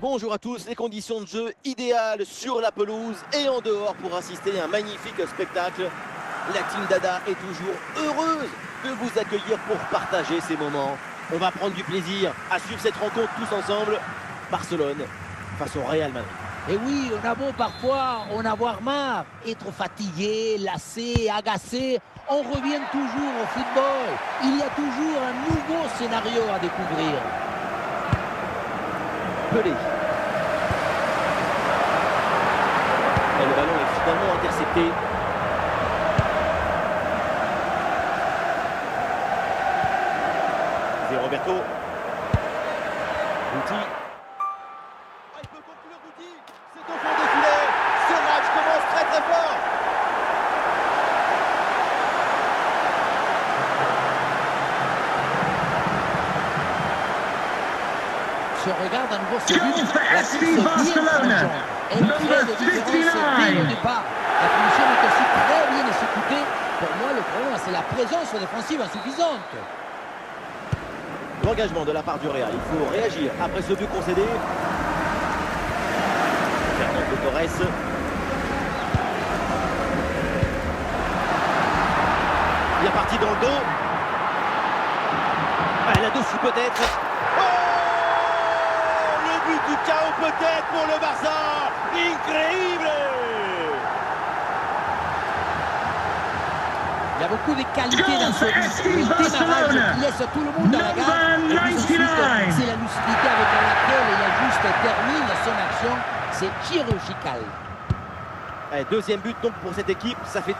Bonjour à tous, les conditions de jeu idéales sur la pelouse et en dehors pour assister à un magnifique spectacle. La Team Dada est toujours heureuse de vous accueillir pour partager ces moments. On va prendre du plaisir à suivre cette rencontre tous ensemble. Barcelone face au Real Madrid. Et oui, on a beau parfois en avoir marre, être fatigué, lassé, agacé, on revient toujours au football. Il y a toujours un nouveau scénario à découvrir. Pelé. Et le ballon est finalement intercepté. C'est Roberto. Guti. Il peut conclure Guti. C'est au fond des filets. Ce match commence très très fort. Si on regarde à nouveau ce but, Goal for la FC course est bien Barcelona. tranchante. Elle Number crée des différences dès 59. le départ. La punition est aussi très bien exécutée. Pour moi, le problème, c'est la présence défensive insuffisante. L'engagement de la part du Real. Il faut réagir après ce but concédé. Fernando Torres. Bien parti dans le dos. Ah, là-dessus peut-être. Oh, le but du chaos peut-être pour le Barça. Incroyable. Il y a beaucoup de qualités Goal dans ce for but. FC Le démarrage Barcelona. qui laisse tout le monde à la gare. Et puis ensuite, 99. c'est la lucidité avec laquelle il ajuste et termine son action. C'est chirurgical. Allez, deuxième but donc pour cette équipe. Ça fait 2-0.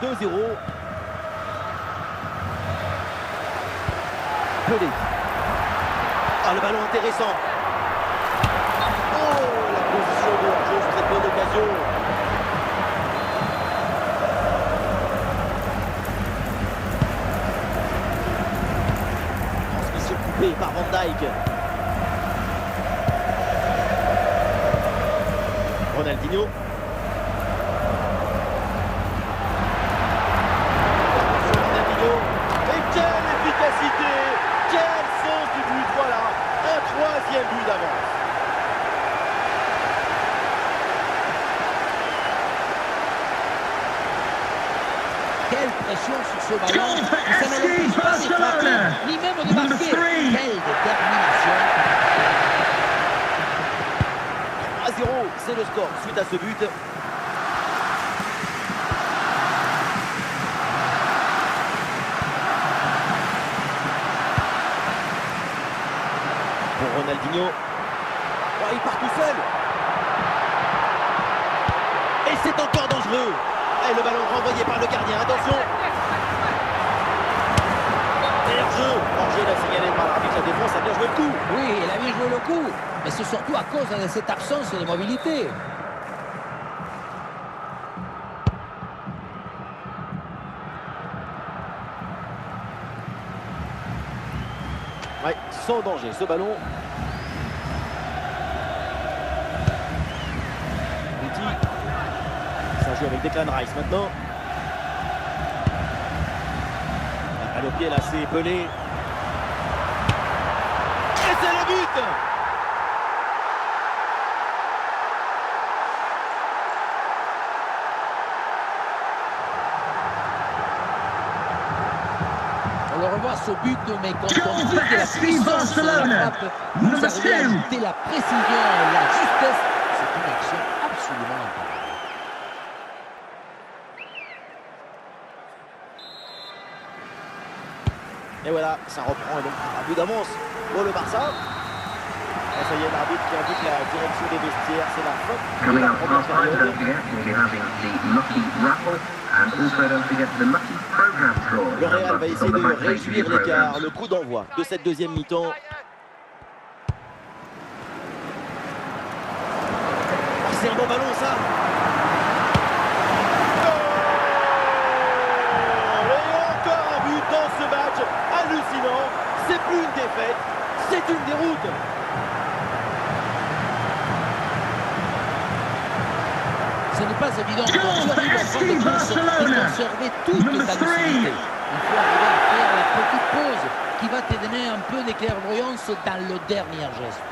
Pelé. Ah, le ballon intéressant. Oh, la position de hors-jeu, très bonne occasion. Transmission coupée par Van Dijk. Ronaldinho. Ronaldinho. Et quelle efficacité! Quel sens du but! Voilà, un troisième but d'avance. Quelle pression sur ce ballon. Goal for Et ça ne FC l'empêche pas de Barcelona. frapper, ni même de Number marquer. 3. Quelle détermination. 1-0, c'est le score suite à ce but. Pour Ronaldinho. Oh, il part tout seul. Et c'est encore dangereux. Et le ballon renvoyé par le gardien. Attention. Et hors-jeu. Hors-jeu là signalé par l'arbitre. La défense a bien joué le coup. Oui, il a bien joué le coup. Mais c'est surtout à cause de cette absence de mobilité. Ouais, sans danger ce ballon. Guti. Ça joue avec Declan Rice maintenant. La balle au pied là, c'est Pelé. Et c'est le but! On le revoit ce but, mais quand Goal on dit for que la FC puissance de la Barcelona. frappe nous Number arrive à 2. ajouter la précision et la justesse, c'est une action absolument imparable. Et voilà, ça reprend et donc un but d'avance pour le Barça. Et ça y est, l'arbitre qui indique la direction des vestiaires, c'est la fin de Coming la up première half time, don't période. forget, we'll be having the Lucky Raffle and also don't forget the Lucky Program Draw. Le Real va It's essayer on the de Match Day réduire TV l'écart, programs. le coup d'envoi de cette deuxième mi-temps. Oh, c'est un bon ballon ça. Oh, et encore un but dans ce match hallucinant. C'est plus une défaite, c'est une déroute. Ce n'est pas évident. Goal Quand tu for arrives en fin de FC course, de Barcelona. conserver toute Number ta 3. lucidité. Il faut arriver à faire la petite pause qui va te donner un peu de clairvoyance dans le dernier geste.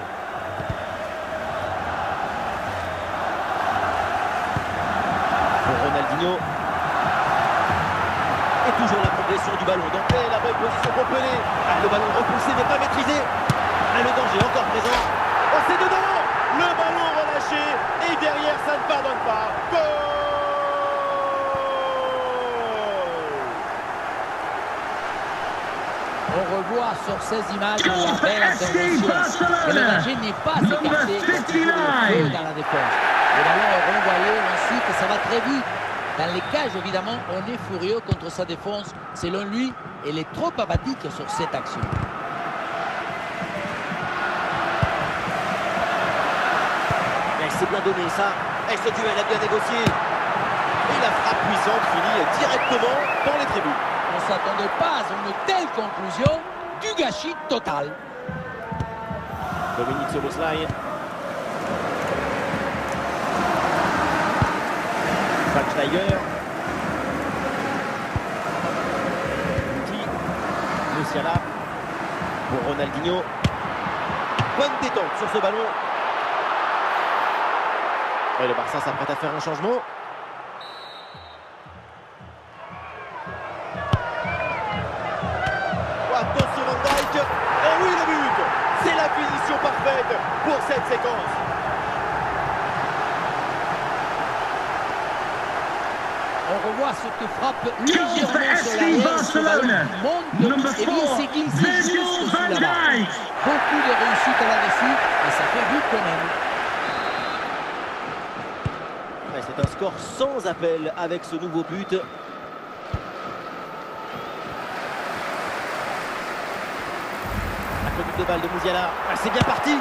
ballon. Donc la bonne position pour Pelé. Le ballon repoussé mais pas maîtrisé. Le danger encore présent. Oh, c'est dedans. Le ballon relâché. Et derrière, ça ne pardonne pas. Goal. On revoit sur ces images la belle intervention. Et le danger n'est pas écarté quand il y a le feu dans la défense. Le ballon est renvoyé, ensuite ça va très vite. Dans les cages, évidemment, on est furieux contre sa défense. Selon lui, elle est trop apathique sur cette action. Elle s'est bien donné ça. Et ce duel a bien négocié. Et la frappe puissante finit directement dans les tribunes. On ne s'attendait pas à une telle conclusion, du gâchis total. Dominique Szoboszlai. Schweinsteiger. Musiala pour Ronaldinho. Bonne détente sur ce ballon. Et le Barça s'apprête à faire un changement. Attention Van Dijk. Et oui, le but. C'est la finition parfaite pour cette séquence. On revoit ce que frappe légèrement sur l'arrière. Ce ballon monte et vient s'éclisser juste sous la barre. Beaucoup de réussite là-dessus et ça fait but quand même. Ouais, c'est un score sans appel avec ce nouveau but. La conduite de balle de Musiala. Ah, c'est bien parti. Et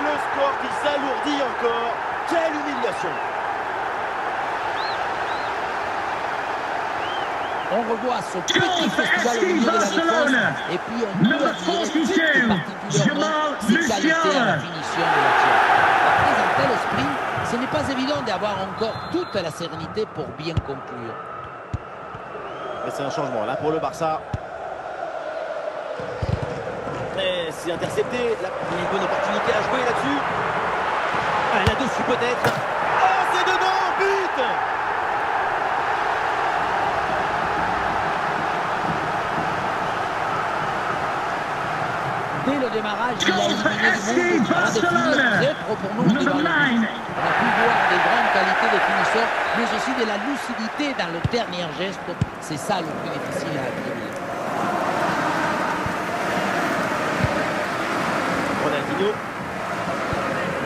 le score qui s'alourdit encore. Quelle humiliation. On revoit ce petit festival au milieu de la défense et puis on peut admirer particulièrement ses qualités à la finition de l'action. Après un tel esprit, ce n'est pas évident d'avoir encore toute la sérénité pour bien conclure. Et c'est un changement là pour le Barça. Et c'est intercepté. Là, il y a une bonne opportunité à jouer là-dessus. Ah, là-dessus peut-être. Oh, c'est dedans, but. Dès le démarrage, il a éliminé du monde à définir très proprement devant le but. On a pu voir des grandes qualités de finisseur, mais aussi de la lucidité dans le dernier geste. C'est ça le plus difficile à attribuer. Ronaldinho.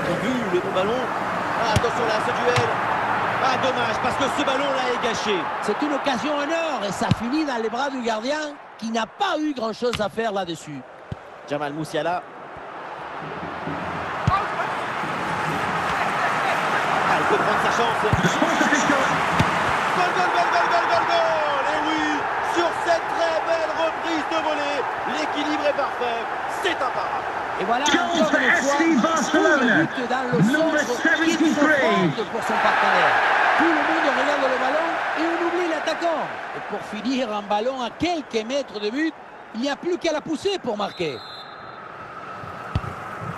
Qui a vu le bon ballon. Ah, attention là, ce duel. Ah, dommage, parce que ce ballon-là est gâché. C'est une occasion en or et ça finit dans les bras du gardien qui n'a pas eu grand-chose à faire là-dessus. Jamal Musiala. Ah, il peut prendre sa chance. Goal, goal, goal, goal, goal, goal, goal. Et oui, sur cette très belle reprise de volée, l'équilibre est parfait. C'est imparable. Et voilà encore une fois, tout le but dans le centre qui est offrande pour son partenaire. Tout le monde regarde le ballon et on oublie l'attaquant. Et pour finir un ballon à quelques mètres de but, il n'y a plus qu'à la pousser pour marquer.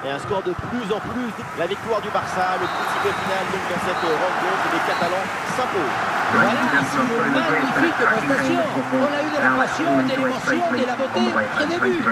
Et un score de plus en plus. La victoire du Barça, le principe final donc dans cette rencontre, les Catalans s'imposent. Voilà, c'est une magnifique prestation. On a eu de la passion, de l'émotion, de la beauté et des buts.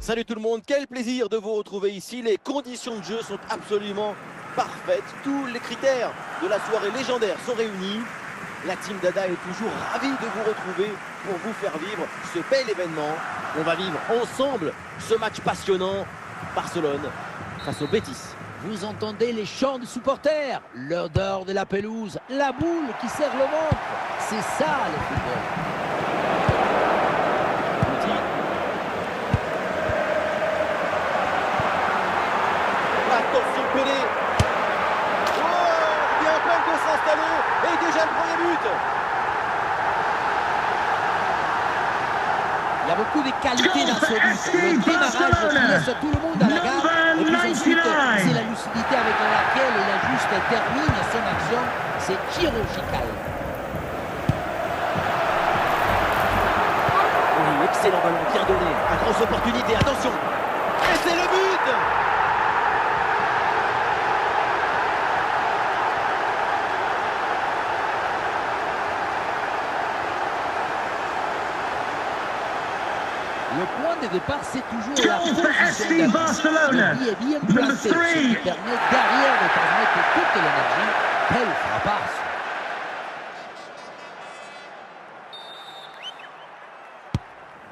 Salut tout le monde, quel plaisir de vous retrouver ici. Les conditions de jeu sont absolument parfaites. Tous les critères de la soirée légendaire sont réunis. La team Dada est toujours ravie de vous retrouver pour vous faire vivre ce bel événement. On va vivre ensemble ce match passionnant. Barcelone face au Betis. Vous entendez les chants des supporters, l'odeur de la pelouse, la boule qui serre le ventre. C'est ça le football. Attention Pelé. Oh, il y a un peine de s'installer. beaucoup de qualité dans ce but. Le démarrage qui laisse tout le monde à la gare. Et puis ensuite, c'est la lucidité avec laquelle il ajuste et termine son action. C'est chirurgical. Oui, excellent ballon, bien donné. À grosse opportunité, attention. Et c'est le but! Le point de départ, c'est toujours la position FC d'arbitre. Barcelona. Le but est bien Number planté, ce qui 3. permet derrière de transmettre toute l'énergie. Quelle frappasse!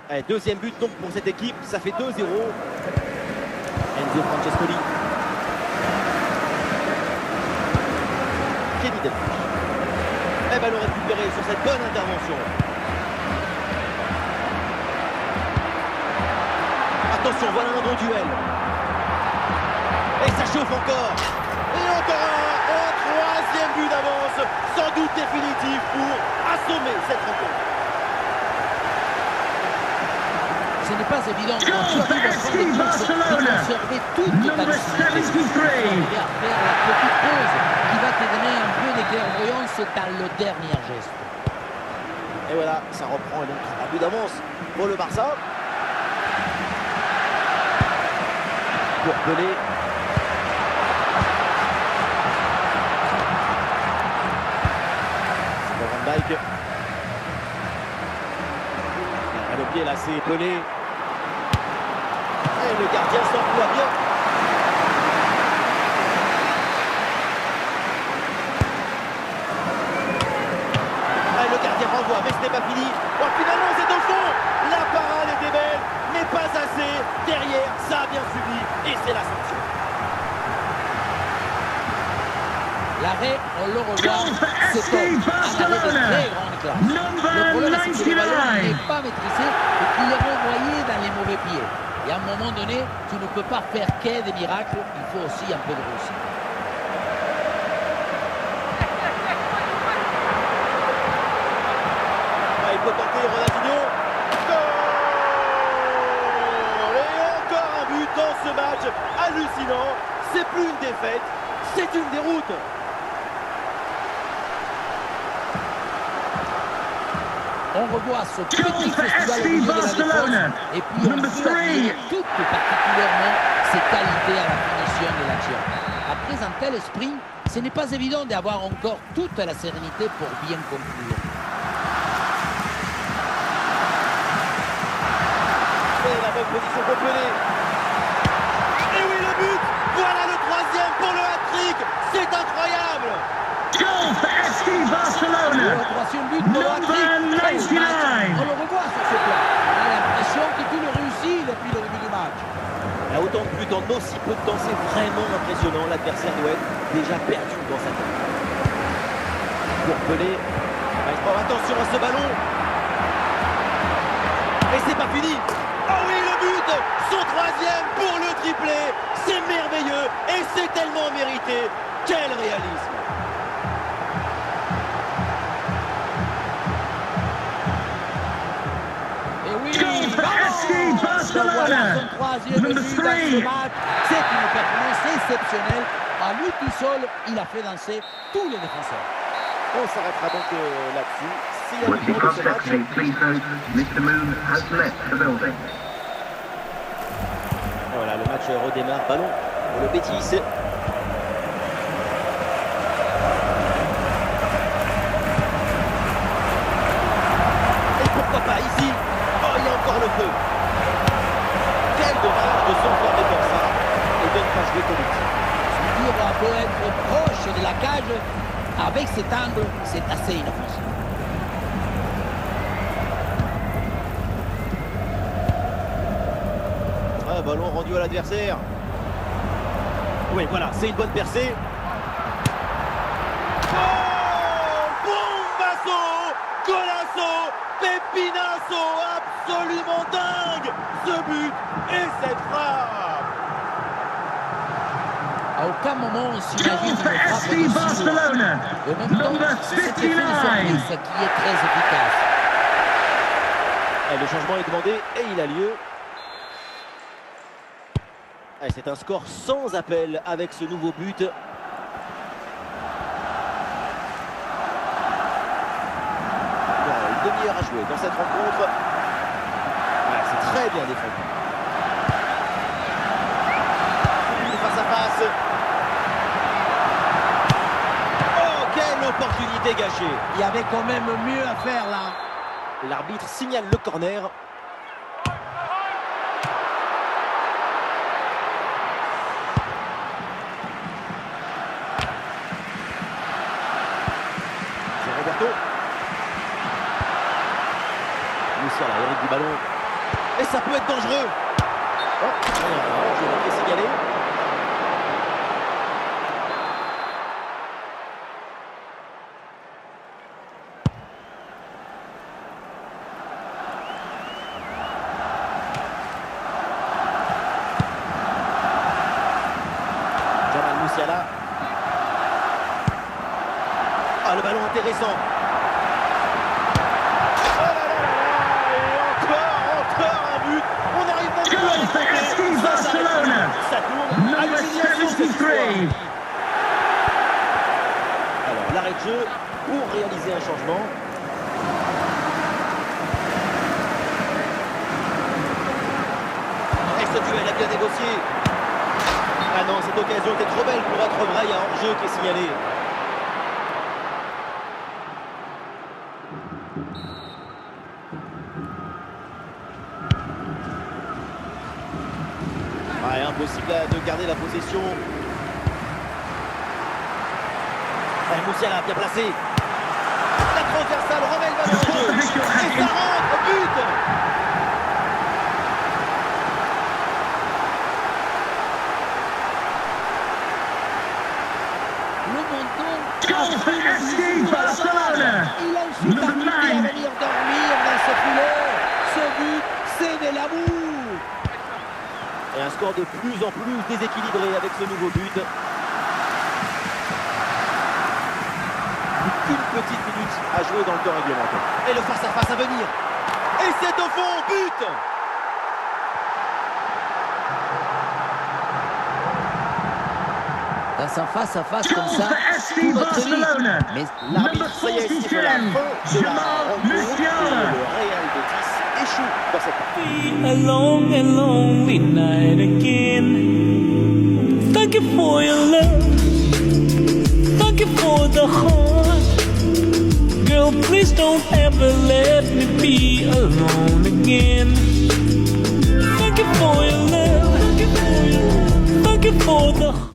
Allez, deuxième but donc pour cette équipe, ça fait 2-0. Enzo Francescoli. Kenny Dalglish. Et ballon récupéré sur cette bonne intervention. Attention, voilà un bon duel. Et ça chauffe encore. Et encore un troisième but d'avance, sans doute définitif pour assommer cette rencontre. Ce n'est pas évident. Goal Quand tu for arrives en FC fin de course, de Barcelona. conserver toute ta Number lucidité. 73. Tu vas arriver à faire la petite pause qui va te donner un peu de clairvoyance dans le dernier geste. Et voilà, ça reprend et donc un but d'avance pour le Barça. Pour Pelé. C'est pour Van Dijk. À le pied là, c'est Pelé. Et le gardien s'emploie bien. Et le gardien renvoie, mais ce n'est pas fini. Oh, finalement, c'est au fond. La parade était belle, mais pas assez. Derrière, ça a bien subi. Et c'est la sanction. L'arrêt, on le revoit, Goal for c'est FC top. Un arrêt de Barcelona. très grande classe. Number Le problème, c'est que le ballon 99. n'est pas maîtrisé et qu'il est renvoyé dans les mauvais pieds. Et à un moment donné, tu ne peux pas faire que des miracles, il faut aussi un peu de réussite. Ah, il peut tenter Ronaldinho. Goal! Et encore un but dans ce match hallucinant. C'est plus une défaite, c'est une déroute. On revoit ce petit Goal for festival au FC milieu de la Barcelona. défense et puis on Number peut 3. admirer tout particulièrement ses qualités à la finition de l'action. Après un tel esprit, ce n'est pas évident d'avoir encore toute la sérénité pour bien conclure. Et la bonne position pour Pelé. Et oui, le but. Voilà le troisième pour le hat-trick. C'est incroyable. Goal for FC Le Barcelona. troisième but pour le Number hat-trick. Quel match. 99. On le revoit sur ce plan. On a l'impression que tout le réussit depuis le début du match. Là, autant de buts en aussi peu de temps, c'est vraiment impressionnant. L'adversaire doit être déjà perdu dans sa tête. Pour Pelé. Attention à ce ballon. Et c'est pas fini. Oh oui, le but. Son troisième pour le triplé. C'est merveilleux et c'est tellement mérité. Quel réalisme. Et oui, Goal for FC Barcelona. voilà son troisième Number but dans 3. ce match. C'est une performance exceptionnelle. À lui tout seul, il a fait danser tous les défenseurs. On s'arrêtera donc là-dessus. S'il y a Watching du from temps de ce match, Saturday, please note, Mr. Moon has left the building. voilà, le match redémarre. Ballon pour le Betis. Et pourquoi pas ici? Oh, il y a encore le feu. Quel dommage de s'enfermer comme ça et de ne pas jouer collectif. Ce tir a beau être proche de la cage, avec cet angle, c'est assez inoffensif. Ah, ballon rendu à l'adversaire. Oui, voilà, c'est une bonne percée. Oh, bombasso, golasso, pépinasso, absolument dingue ce but et cette frappe. À aucun moment on s'imagine Goal for une frappe FC de si loin. Barcelona. Et en même temps, Number c'est cet effet de 59. surprise qui est très efficace. Le changement est demandé et il a lieu. C'est un score sans appel avec ce nouveau but. Bon, une demi-heure à jouer dans cette rencontre. C'est très bien défendu. Face à face. Oh, quelle opportunité gâchée. Il y avait quand même mieux à faire là. L'arbitre signale le corner. C'est Roberto. Musiala hérite du ballon. Et ça peut être dangereux. Oh, je vais laisser signaler. Musiala. Ah, le ballon intéressant. Oh là là là là. Et encore un but. On arrive même plus à les compter. Ça tourne à l'humiliation cette histoire. Alors, l'arrêt de jeu pour réaliser un changement. Et ce duel a bien négocié. Ah non, cette occasion était trop belle pour être vraie, il y a hors-jeu qui est signalé. Impossible de garder la possession. Musiala bien placé. La transversale remet le ballon en jeu. Et ça rentre, but. Le montant Goal for FC Barcelona. Il a une Number faculté à 9. venir dormir dans ce filet. Ce but, c'est de l'amour. Et un score de plus en plus déséquilibré avec ce nouveau but. Une petite minute à jouer dans le temps réglementaire. Et le face-à-face à venir. Et c'est au fond, but. Dans un face-à-face comme Goal ça, for FC tout va très vite. Barcelona. Mais L'arbitre, ça y est, siffle la fin de la Jamal rencontre. Et Musiala. le Real Betis échoue dans cette partie. A long and lonely night again. Thank you for your love. Thank you for the heart. Girl, please don't ever let me be alone again. Thank you for your love. Thank you for the